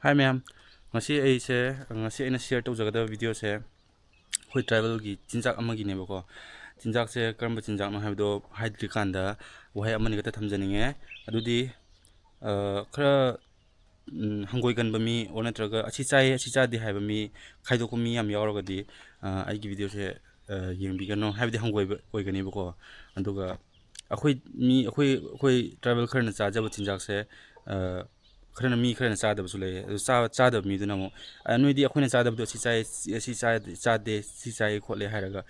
Hi ma'am, ngasi aise ngasi aina share tawjagada video se hoi travel gi chinjak amagi ne bako chinjak se karamba chinjak no habdo haidri kanda wahai amani gata thamjaninge adudi khara hangoi gan bami onatraga achi cha di hai bami khaido ko mi am yawragadi ai gi video se yengbi gano habdi hangoi koi gani bako aduga akhoi travel kharna chajaba chinjak se khana mi khana chadabsu lay chadab mi duna mo noidi akhona chadabdo si chade si chai khole haraga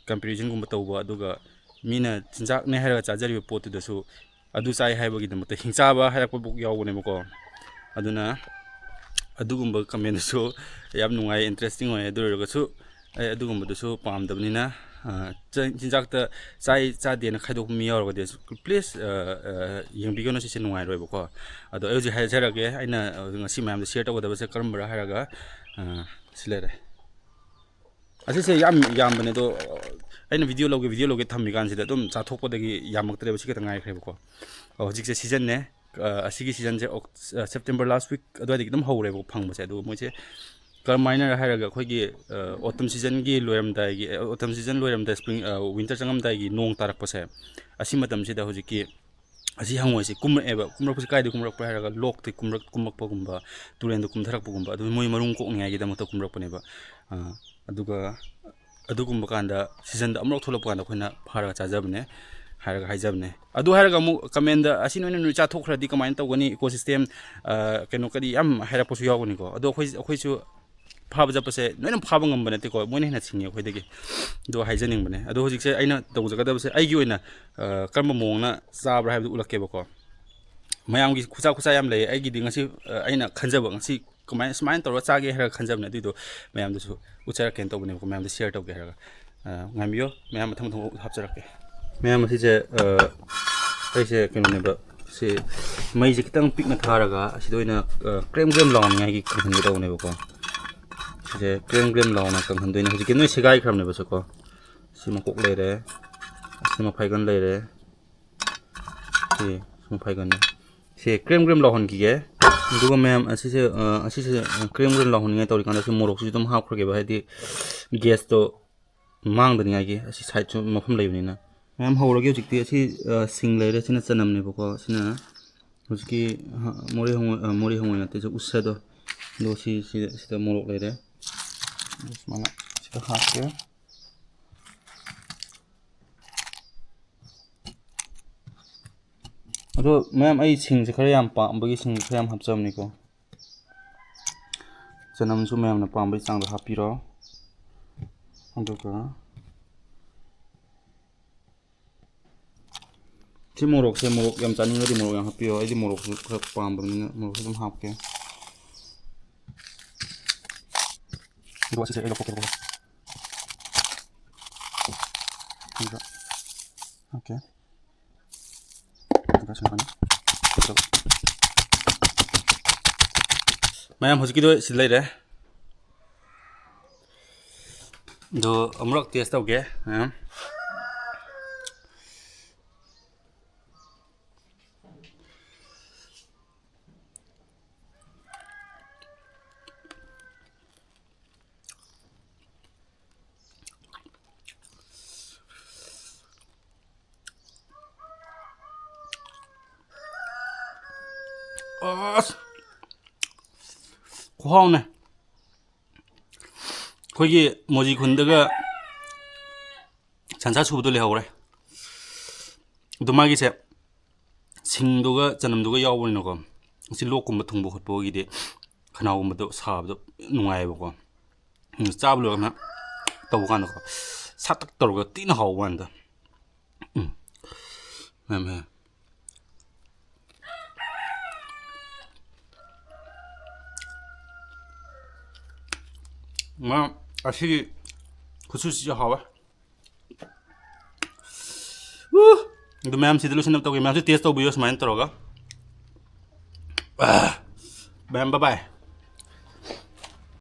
comparison gumba tawba aduga mina chinjak ne haraga chajari pot dasu adu chai haibagi damata hingchaba harakpa buk yawbone bako aduna adugumba comment su yam nungai interesting oy aduraga su adugumba dasu pamdabnina chinjak ta chade na khaidok mi yawraga des please yengbigono si nungai roi bako ado ayoji hajarage aina ngasi mayam da share tawda base karambara haraga silere asise yam bane do aina video loge thammi kan sida dum chathokpadagi yamaktre basi ka ngai khre bako hojik se season ne asigi season je September last week adwadi dum hore bo phang base ado moise karmaina haraga khoigi autumn season gi loyamda gi autumn season loyamda spring winter changamda gi nong tarak pase asi matam sida hojiki asi hangoi se kumrak pasi kaide kumrak pa haraga lok te kumrak pa gumba turendo kumtharak pa gumba adu moi marung ko ngai gi damata kumrak pa ne ba aduga adugumba kanda season da amrok tholop kanda khoina pharaga chajabne haraga haijabne adu haraga mu comment da asi noina nu cha thokhradi kamain tawgani ecosystem keno kadi yam hara posu yawgani ko adu khoi su phaba japase noina phaba ngam bane te ko moine na singe khoi degi do haijaning bane adu hojik se aina tawjagada base ai gi oina karma mongna sabra haibdu ulakke bako mayam gi khusa yam lay ai gi dingasi aina khanjaba ngasi kamain smain tawra chage hara khanjabne adu do mayam du su uchara ken tawbane ko mayam da share tawge hara ngamiyo mayam mathang hapjarake mayam si je ai se keno ne ba se mai je kitang pikna tharaga asidoina krem lawn ngai gi khangi tawne bako je krem lawn kang handoina hojik noi segai khramne base ko sima kok lere sima phaigan lere sima phaigan se krem lawn gi ge duga mayam asi se krem lawn ngai tawri kan se morok su dum hap khurge ba hadi gas to mang dani ngai gi asi side chu mafam leibni na mayam hawrage hojikti asi sing lere sina chanam ne bako sina hojiki mori hongoi na te ju ussa do sida morok lere mana sida hapke ado mayam ai sing se khara yam pambagi sing khara yam hapchamni ko chanam su mayam na pambai chang da hapiro aduga si morok yam chani ngari morok yam hapio ai di morok su khara pambani morok su dum hapke do asi se elo poke bako okay mayam hojiki do silai re do amrak test tawge 고하오네 거기 뭐지 군대가 잔사수부도 레하오래 도마기세 싱도가 전음도가 야오버리노고 시 록kumba thungbo khotbo gide khanaugumba sabdo nungai bako chablo na tawkan ko satak torga tin hawanda meme ma asi khusu si hawa do ma'am si delusion tawge ma'am si test tawbo yo smain toroga ma'am bye bye